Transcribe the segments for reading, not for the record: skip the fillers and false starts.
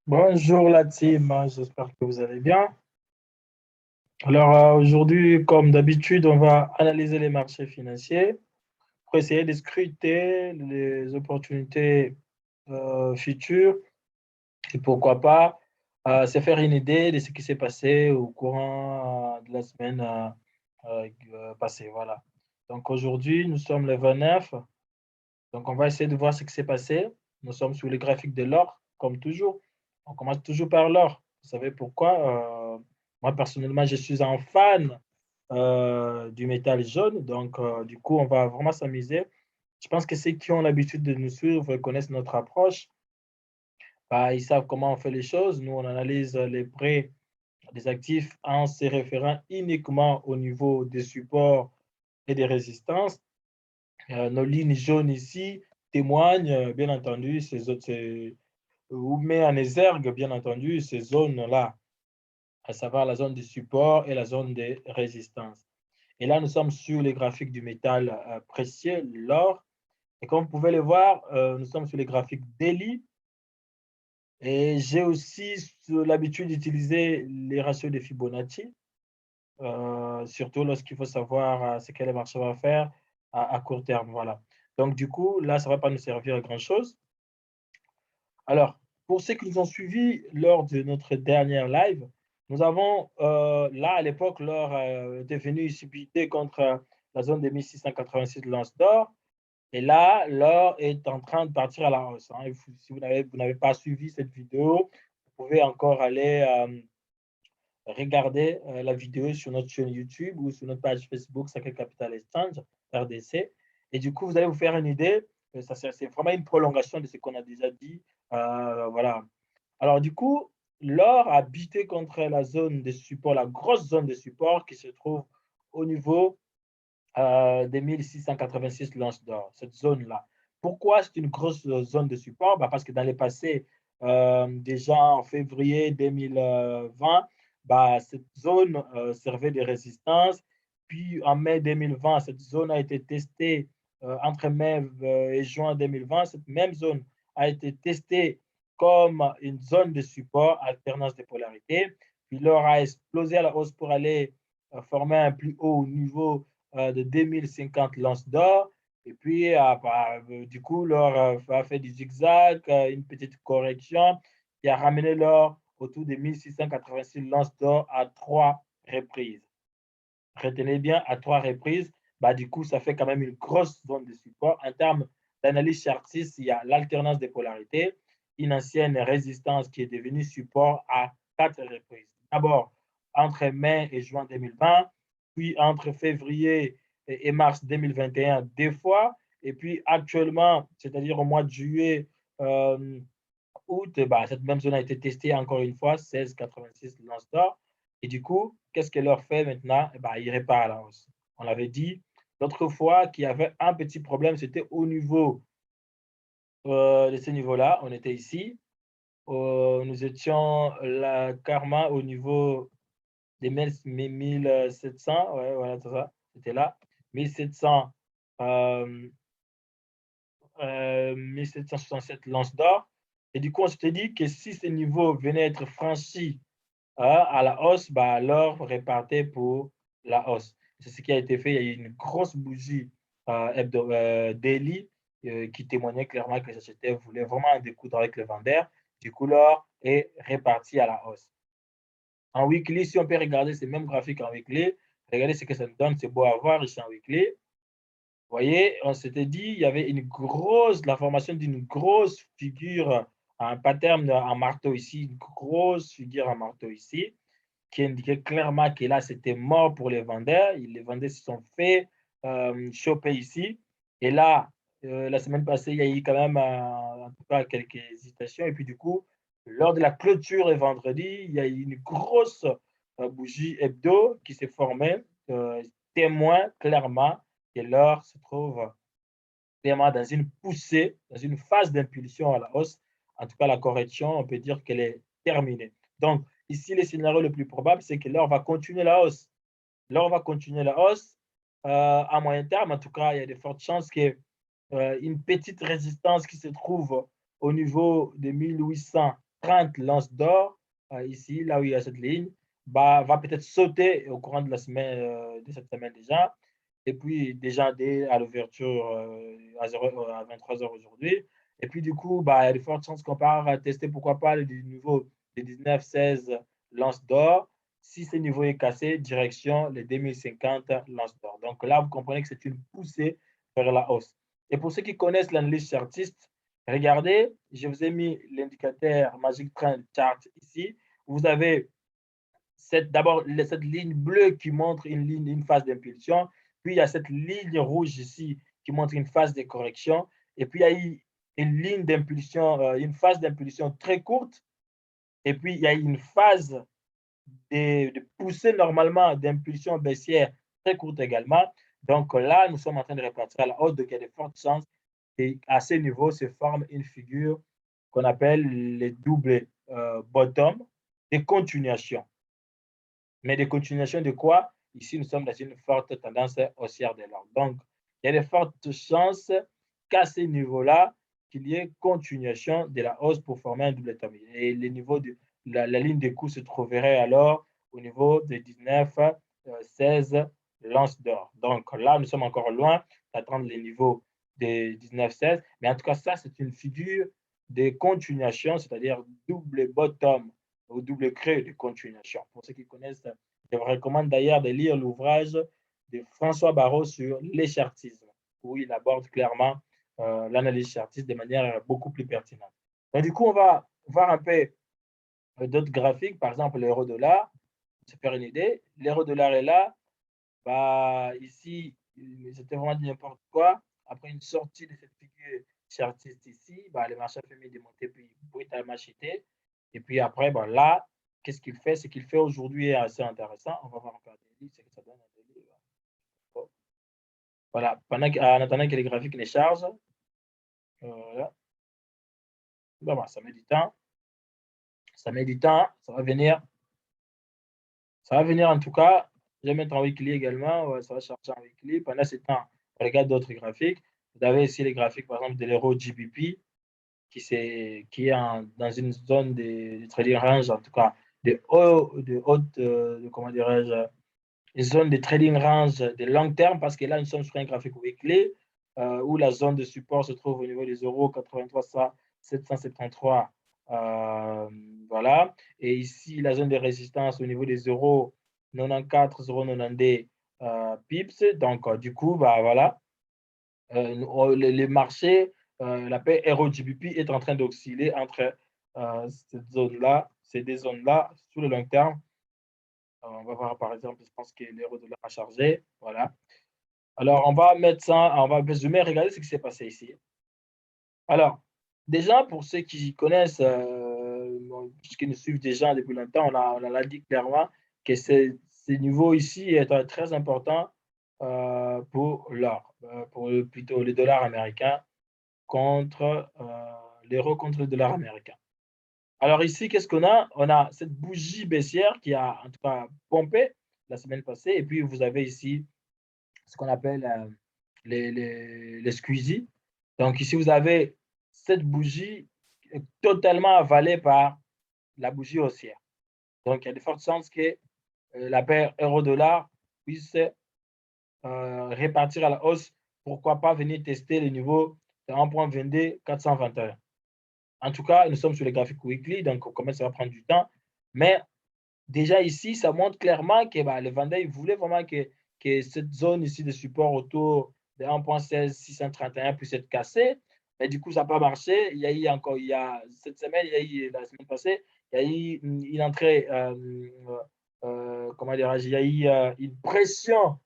Bonjour la team, j'espère que vous allez bien. Alors aujourd'hui, comme d'habitude, on va analyser les marchés financiers pour essayer de scruter les opportunités futures et pourquoi pas se faire une idée de ce qui s'est passé au courant de la semaine passée. Voilà. Donc aujourd'hui, nous sommes le 29, donc on va essayer de voir ce qui s'est passé. Nous sommes sur les graphiques de l'or, comme toujours. On commence toujours par l'or. Vous savez pourquoi? Moi, personnellement, je suis un fan du métal jaune. Donc, du coup, on va vraiment s'amuser. Je pense que ceux qui ont l'habitude de nous suivre connaissent notre approche. Bah, ils savent comment on fait les choses. Nous, on analyse les prêts des actifs en se référant uniquement au niveau des supports et des résistances. Nos lignes jaunes ici témoignent, bien entendu, ou met en exergue, bien entendu, ces zones-là, à savoir la zone de support et la zone de résistance. Et là, nous sommes sur les graphiques du métal précieux, l'or. Et comme vous pouvez le voir, nous sommes sur les graphiques daily. Et j'ai aussi l'habitude d'utiliser les ratios de Fibonacci, surtout lorsqu'il faut savoir ce que le marché va faire à court terme. Voilà. Donc, du coup, là, ça ne va pas nous servir à grand-chose. Alors, pour ceux qui nous ont suivis lors de notre dernière live, nous avons, là, à l'époque, l'or était venu subiter contre la zone des 1686 de l'once d'or. Et là, l'or est en train de partir à la hausse. Hein. Si vous n'avez pas suivi cette vidéo, vous pouvez encore aller regarder la vidéo sur notre chaîne YouTube ou sur notre page Facebook Sacré Capital Exchange, RDC. Et du coup, vous allez vous faire une idée. C'est vraiment une prolongation de ce qu'on a déjà dit. Voilà. Alors, du coup, l'or a buté contre la zone de support, la grosse zone de support qui se trouve au niveau des 1686 l'once d'or, cette zone-là. Pourquoi c'est une grosse zone de support? Bah parce que dans les passés, déjà en février 2020, bah, cette zone servait de résistance. Puis en mai 2020, cette zone a été testée entre mai et juin 2020. Cette même zone a été testée comme une zone de support, alternance de polarité. Puis l'or a explosé à la hausse pour aller former un plus haut niveau de 2050 l'once d'or. Et puis, du coup, l'or a fait du zigzag, une petite correction qui a ramené l'or autour de 1686 l'once d'or à 3 reprises. Retenez bien, à 3 reprises, bah, du coup, ça fait quand même une grosse zone de support. En termes d'analyse chartiste, il y a l'alternance des polarités, une ancienne résistance qui est devenue support à 4 reprises. D'abord, entre mai et juin 2020, puis entre février et mars 2021, 2 fois, et puis actuellement, c'est-à-dire au mois de juillet, août, bah, cette même zone a été testée encore une fois, 16,86 l'once d'or. Et du coup, qu'est-ce qu'elle leur fait maintenant? Bah, il répare à la hausse. On l'avait dit l'autre fois qu'il y avait un petit problème, c'était au niveau de ce niveau-là. On était ici. Nous étions la karma au niveau des 1700. Ouais, voilà, c'est ça. C'était là. 1700, 1767 l'once d'or. Et du coup, on s'était dit que si ce niveau venait être franchi à la hausse, bah, l'or repartait pour la hausse. C'est ce qui a été fait. Il y a eu une grosse bougie daily qui témoignait clairement que les sociétés voulaient vraiment en découdre avec le vendeur. Du coup, l'or est réparti à la hausse. En weekly, si on peut regarder ces mêmes graphiques en weekly, regardez ce que ça nous donne. C'est beau à voir ici en weekly. Vous voyez, on s'était dit, il y avait la formation d'une grosse figure, un pattern en marteau ici, une grosse figure en marteau ici, qui indiquait clairement que là, c'était mort pour les vendeurs. Les vendeurs se sont fait choper ici. Et là, la semaine passée, il y a eu quand même, en tout cas, quelques hésitations. Et puis, du coup, lors de la clôture et vendredi, il y a eu une grosse bougie hebdo qui s'est formée, témoin clairement que l'or se trouve vraiment dans une poussée, dans une phase d'impulsion à la hausse. En tout cas, la correction, on peut dire qu'elle est terminée. Donc, ici, le scénario le plus probable, c'est que l'or va continuer la hausse. L'or va continuer la hausse à moyen terme. En tout cas, il y a de fortes chances que une petite résistance qui se trouve au niveau de 1830 l'once d'or, ici, là où il y a cette ligne, va peut-être sauter au courant de la semaine, de cette semaine déjà. Et puis, déjà, dès à l'ouverture à 23 heures aujourd'hui. Et puis, du coup, il y a de fortes chances qu'on part tester, pourquoi pas, le niveau de 19-16 l'once d'or. Si ce niveau est cassé, direction les 2050 l'once d'or. Donc là, vous comprenez que c'est une poussée vers la hausse. Et pour ceux qui connaissent l'analyse chartiste, regardez, je vous ai mis l'indicateur Magic Trend Chart ici. Vous avez d'abord cette ligne bleue qui montre une phase d'impulsion. Puis il y a cette ligne rouge ici qui montre une phase de correction. Et puis il y a eu une ligne d'impulsion, une phase d'impulsion très courte. Et puis il y a une phase de poussée normalement d'impulsion baissière très courte également. Donc là, nous sommes en train de repartir à la hausse, donc il y a de fortes chances qu'à ce niveau se forme une figure qu'on appelle les doubles bottom des continuations. Mais des continuations de quoi? Ici, nous sommes dans une forte tendance haussière de l'or. Donc, il y a de fortes chances qu'à ce niveau-là, qu'il y ait continuation de la hausse pour former un double top. Et le niveau de la ligne de coût se trouverait alors au niveau de 19, 16 l'once d'or. Donc là, nous sommes encore loin d'atteindre les niveaux de 19, 16. Mais en tout cas, ça, c'est une figure de continuation, c'est-à-dire double bottom ou double creux de continuation. Pour ceux qui connaissent, je vous recommande d'ailleurs de lire l'ouvrage de François Barrault sur l'échartisme, où il aborde clairement l'analyse chartiste de manière beaucoup plus pertinente. Donc, du coup, on va voir un peu d'autres graphiques, par exemple l'euro-dollar, pour se faire une idée. L'euro-dollar est là. Ici, c'était vraiment n'importe quoi. Après une sortie de cette figure chartiste ici, le marché a fait des montées puis brutalement chuté. Et puis après, là, qu'est-ce qu'il fait? Ce qu'il fait aujourd'hui est assez intéressant. On va voir encore un délit, ce que ça donne un délit. Voilà, en attendant que les graphiques les chargent, voilà. Ça met du temps. Ça met du temps, ça va venir. Ça va venir en tout cas. Je vais mettre en weekly également. Ouais, ça va charger en weekly. Pendant ce temps, on regarde d'autres graphiques. Vous avez ici les graphiques, par exemple, de l'euro GBP qui est dans une zone de trading range, en tout cas, comment dirais-je, une zone de trading range de long terme, parce que là, nous sommes sur un graphique weekly où la zone de support se trouve au niveau des 0,83 773. Voilà. Et ici, la zone de résistance au niveau des 0,94, 0,90 pips. Donc, du coup, voilà. Les marchés, la paix ROGBP est en train d'osciller entre cette zone-là, ces deux zones-là, sur le long terme. On va voir par exemple, je pense que l'euro-dollar a chargé. Voilà. Alors, on va mettre ça, on va zoomer, regarder ce qui s'est passé ici. Alors, déjà, pour ceux qui connaissent, qui nous suivent déjà depuis longtemps, on l'a dit clairement que ce niveau ici est très important pour l'or, pour plutôt le dollar américain contre l'euro contre le dollar américain. Alors ici, qu'est-ce qu'on a? On a cette bougie baissière qui a en tout cas pompé la semaine passée. Et puis, vous avez ici ce qu'on appelle les squeezies. Donc ici, vous avez cette bougie totalement avalée par la bougie haussière. Donc, il y a de fortes chances que la paire euro-dollar puisse répartir à la hausse. Pourquoi pas venir tester le niveau de 1.22 421. En tout cas, nous sommes sur les graphiques weekly, donc on commence à prendre du temps. Mais déjà ici, ça montre clairement que bah, les vendeurs ils voulaient vraiment que cette zone ici de support autour de 1.16 631 puisse être cassée. Mais du coup, ça n'a pas marché. Il y a cette semaine, il y a eu la semaine passée, il y a eu une entrée, comment dirais-je, il y a eu une pression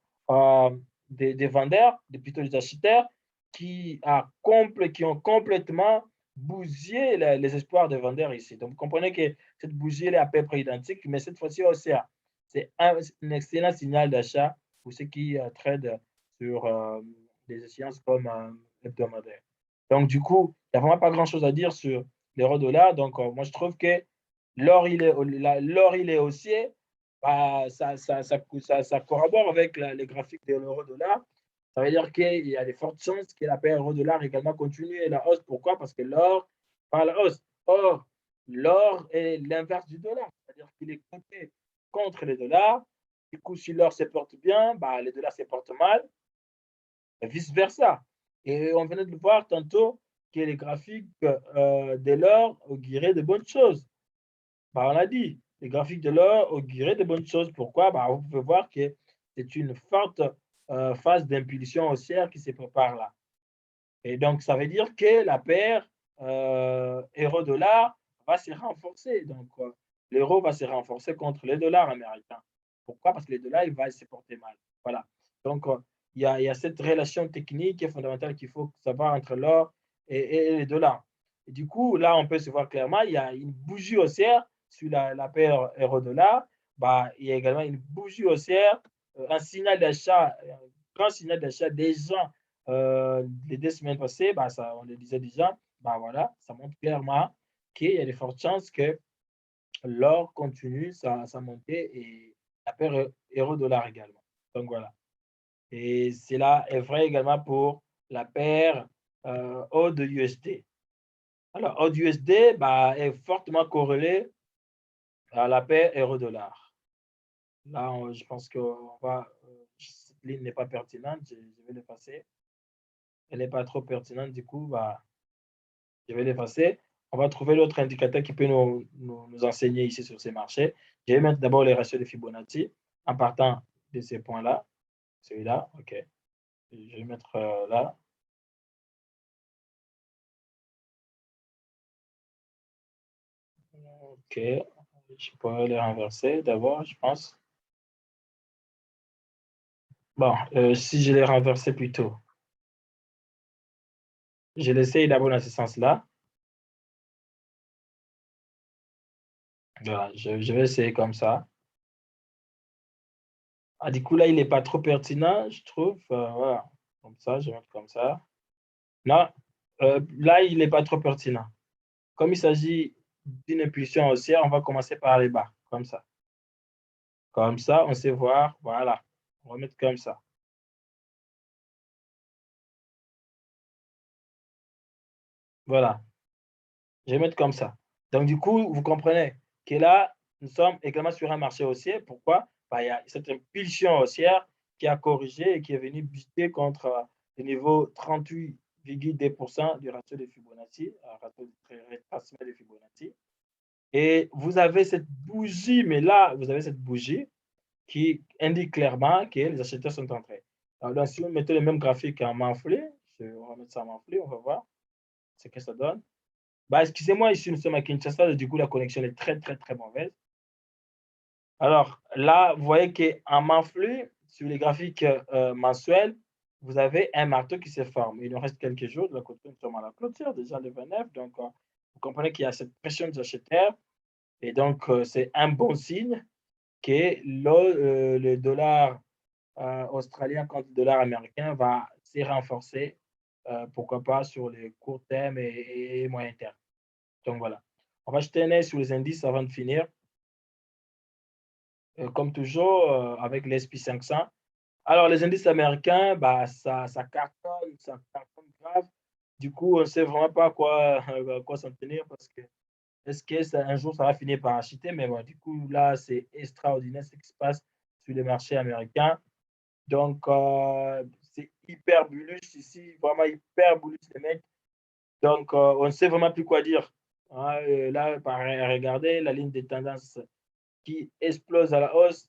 des vendeurs, plutôt des acheteurs, qui ont complètement bousillé les espoirs des vendeurs ici. Donc, vous comprenez que cette bougie elle est à peu près identique, mais cette fois-ci aussi, c'est un excellent signal d'achat pour ceux qui tradent sur des échéances comme hebdomadaires. Donc, du coup, il n'y a vraiment pas grand-chose à dire sur l'euro-dollar. Donc, moi, je trouve que l'or, il est haussier. Bah, ça corrobore avec les graphiques de l'euro-dollar. Ça veut dire qu'il y a de fortes chances que la paire euro-dollar également continue la hausse. Pourquoi? Parce que l'or va à la hausse. Or, l'or est l'inverse du dollar, c'est-à-dire qu'il est coté contre les dollars. Du coup, si l'or se porte bien, bah, les dollars se portent mal, et vice-versa. Et on venait de le voir tantôt que les graphiques de l'or auguraient de bonnes choses. Bah, on a dit, les graphiques de l'or auguraient de bonnes choses. Pourquoi? Bah, vous pouvez voir que c'est une forte phase d'impulsion haussière qui se prépare là. Et donc, ça veut dire que la paire euro-dollar va se renforcer. Donc, l'euro va se renforcer contre les dollars américains. Pourquoi? Parce que les dollars, il va se porter mal. Voilà. Donc, il y a cette relation technique et fondamentale qu'il faut savoir entre l'or et les dollars. Et du coup, là, on peut se voir clairement, il y a une bougie haussière sur la paire euro-dollar. Bah, il y a également une bougie haussière, un signal d'achat, un grand signal d'achat des gens les 2 semaines passées, bah, ça, on le disait déjà, bah, voilà, ça montre clairement qu'il y a de fortes chances que l'or continue sa montée et la paire euro-dollar également. Donc voilà. Et cela est vrai également pour la paire AUD USD. Alors, AUD USD bah, est fortement corrélé à la paire euro-dollar. Là, je pense que cette ligne n'est pas pertinente, je vais l'effacer. Elle n'est pas trop pertinente, du coup, bah, je vais l'effacer. On va trouver l'autre indicateur qui peut nous enseigner ici sur ces marchés. Je vais mettre d'abord les ratios de Fibonacci en partant de ces points-là. Celui-là, OK. Je vais mettre là. OK. Je pourrais les renverser d'abord, je pense. Bon, si je les renversais plutôt, je l'essaye d'abord dans ce sens-là. Voilà, je vais essayer comme ça. Ah, du coup, là, il n'est pas trop pertinent, je trouve. Voilà, comme ça, je vais mettre comme ça. Non, là, il n'est pas trop pertinent. Comme il s'agit d'une impulsion haussière, on va commencer par les bas, comme ça. Comme ça, on sait voir, voilà. On va mettre comme ça. Voilà, je vais mettre comme ça. Donc, du coup, vous comprenez que là, nous sommes également sur un marché haussier. Pourquoi? Bah, il y a cette impulsion haussière qui a corrigé et qui est venue buter contre le niveau 38,2% du ratio de Fibonacci, ratio de retracement de Fibonacci. Et vous avez cette bougie, mais là, vous avez cette bougie qui indique clairement que les acheteurs sont entrés. Alors, si on mettait le même graphique en monthly, on va mettre ça en monthly, on va voir ce que ça donne. Bah, excusez-moi, ici nous sommes à Kinshasa, du coup la connexion est très très très mauvaise. Alors là, vous voyez qu'en monthly, sur les graphiques mensuels, vous avez un marteau qui se forme. Il nous reste quelques jours, de la côté, nous sommes à la clôture, déjà le 29, donc vous comprenez qu'il y a cette pression des acheteurs, et donc c'est un bon signe que le dollar australien contre le dollar américain va se renforcer, pourquoi pas sur les courts termes et moyen terme. Donc voilà. On va jeter un œil sur les indices avant de finir. Comme toujours, avec l'SP 500. Alors, les indices américains, bah, ça cartonne grave. Du coup, on ne sait vraiment pas à quoi s'en tenir parce que est-ce que un jour ça va finir par acheter? Mais bon, du coup, là, c'est extraordinaire ce qui se passe sur les marchés américains. Donc, c'est hyper bullish ici, vraiment hyper bullish, les mecs. Donc, on ne sait vraiment plus quoi dire. Hein, là, regardez la ligne des tendances qui explose à la hausse.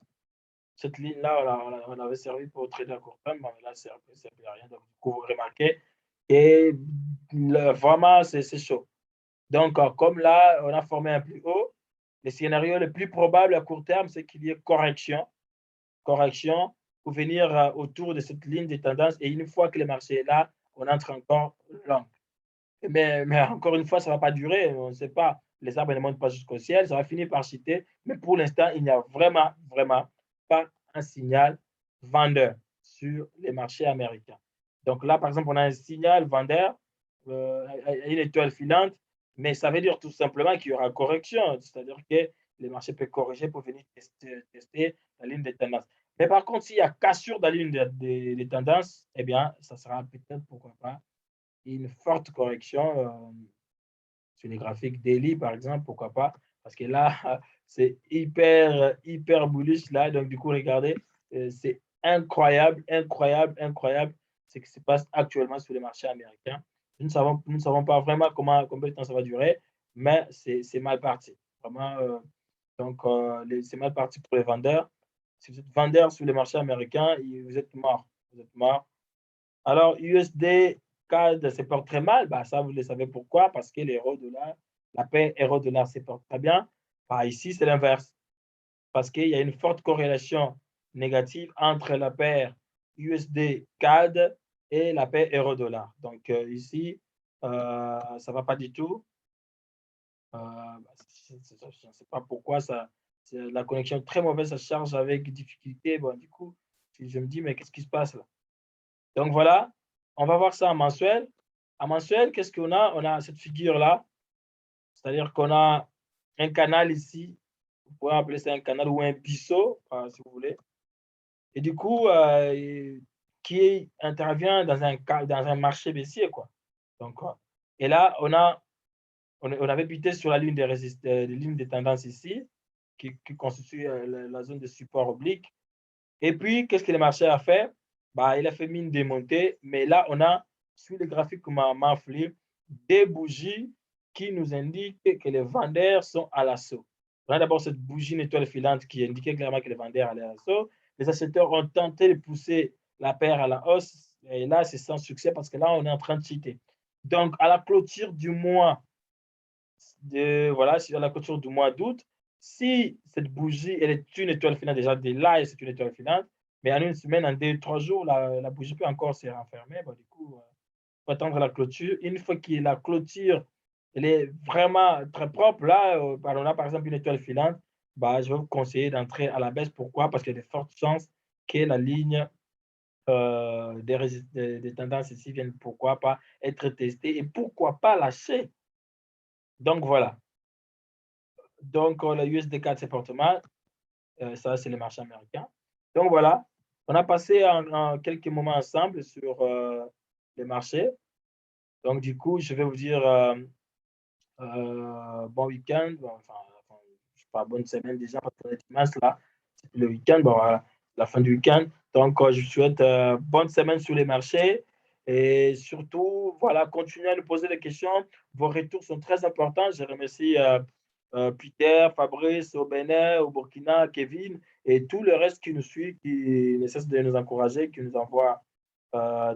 Cette ligne-là, on avait servi pour trader à court terme, mais là, ça ne sert plus à rien. Donc, du coup, vous remarquez. Et vraiment, c'est chaud. Donc, comme là, on a formé un plus haut, le scénario le plus probable à court terme, c'est qu'il y ait correction pour venir autour de cette ligne de tendance. Et une fois que le marché est là, on entre encore long. Mais encore une fois, ça ne va pas durer. On ne sait pas. Les arbres ne montent pas jusqu'au ciel. Ça va finir par chuter. Mais pour l'instant, il n'y a vraiment, vraiment pas un signal vendeur sur les marchés américains. Donc là, par exemple, on a un signal vendeur, une étoile filante, mais ça veut dire tout simplement qu'il y aura correction. C'est-à-dire que les marchés peuvent corriger pour venir tester la ligne de tendance. Mais par contre, s'il y a cassure de la ligne de tendance, eh bien, ça sera peut-être, pourquoi pas, une forte correction sur les graphiques daily, par exemple, pourquoi pas, parce que là, c'est hyper bullish là. Donc, du coup, regardez, c'est incroyable, incroyable, incroyable ce qui se passe actuellement sur les marchés américains. Nous ne savons pas vraiment combien de temps ça va durer, mais c'est mal parti. Vraiment, donc, c'est mal parti pour les vendeurs. Si vous êtes vendeur sur les marchés américains, vous êtes mort. Vous êtes mort. Alors, USD, CAD se porte très mal. Bah, ça, vous le savez pourquoi? Parce que l'euro-dollar, la paire euro-dollar se porte très bien. Bah, ici, c'est l'inverse. Parce qu'il y a une forte corrélation négative entre la paire USD-CAD et la paire euro-dollar. Donc, ici, ça ne va pas du tout. Je ne sais pas pourquoi ça, la connexion est très mauvaise, ça charge avec difficulté. Bon, du coup, je me dis, mais qu'est-ce qui se passe là? Donc voilà, on va voir ça en mensuel. En mensuel, qu'est-ce qu'on a? On a cette figure-là, c'est-à-dire qu'on a un canal ici, vous pouvez appeler ça un canal ou un bisseau, si vous voulez. Et du coup, qui intervient dans un marché baissier, quoi. Donc, et là, on avait buté sur la ligne des lignes de tendance ici, qui constitue la zone de support oblique. Et puis, qu'est-ce que le marché a fait? Bah, il a fait mine démontée, mais là, on a, sur le graphique m'a flip, des bougies qui nous indiquent que les vendeurs sont à l'assaut. On a d'abord cette bougie, une étoile filante qui indiquait clairement que les vendeurs allaient à l'assaut. Les acheteurs ont tenté de pousser la paire à la hausse, et là, c'est sans succès parce que là, on est en train de cheater. Donc, à la clôture du mois voilà, à la clôture du mois d'août, si cette bougie, elle est une étoile filante, déjà dès là, c'est une étoile filante, mais en une semaine, en 2-3 jours, la bougie peut encore se renfermer. Bon, du coup, il faut attendre la clôture. Une fois que la clôture, elle est vraiment très propre, là, on a par exemple une étoile filante, bah, je vais vous conseiller d'entrer à la baisse. Pourquoi? Parce qu'il y a de fortes chances que la ligne des tendances ici vienne, pourquoi pas, être testée et pourquoi pas lâcher. Donc, voilà. Donc, la USD4 c'est porte mal. Ça, c'est le marché américain. Donc, voilà. On a passé en quelques moments ensemble sur les marchés. Donc, du coup, je vais vous dire bon week-end. Enfin, je sais pas, bonne semaine déjà, parce qu'on est dimanche là. C'est le week-end. Bon, voilà, la fin du week-end. Donc, je vous souhaite bonne semaine sur les marchés. Et surtout, voilà, continuez à nous poser des questions. Vos retours sont très importants. Je remercie Peter, Fabrice, au Bénin, au Burkina, Kevin et tout le reste qui nous suit, qui ne cesse de nous encourager, qui nous envoie voilà,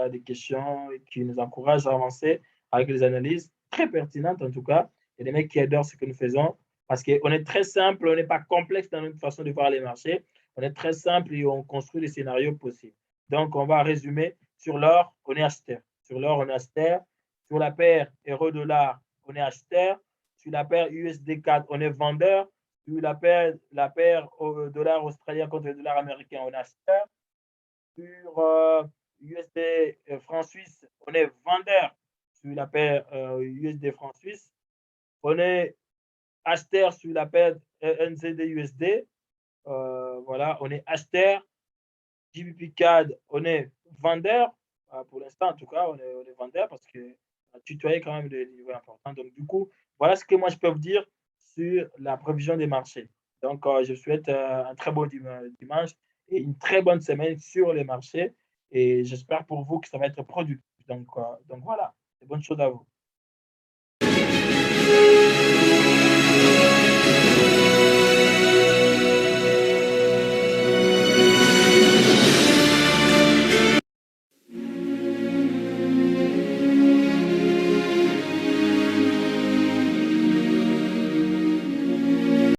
des questions, et qui nous encourage à avancer avec des analyses très pertinentes en tout cas. Et des mecs qui adorent ce que nous faisons parce qu'on est très simple, on n'est pas complexe dans notre façon de voir les marchés. On est très simple et on construit les scénarios possibles. Donc, on va résumer. Sur l'or, on est acheteur. Sur l'or, on est acheteur. Sur la paire euro-dollar, on est acheteur. Sur la paire USD4, on est vendeur. Sur la paire dollar australien contre le dollar américain, on est acheteur. Sur USD franc suisse, on est vendeur. Sur la paire USD franc suisse, on est acheteur sur la paire NZD USD. Voilà, on est acheteur. GBP CAD, on est vendeur. Pour l'instant, en tout cas, on est vendeur parce que a tutoyé quand même des niveaux importants. Donc, du coup, voilà ce que moi je peux vous dire sur la prévision des marchés. Donc, je souhaite un très bon dimanche et une très bonne semaine sur les marchés. Et j'espère pour vous que ça va être productif. Donc voilà, de bonnes choses à vous.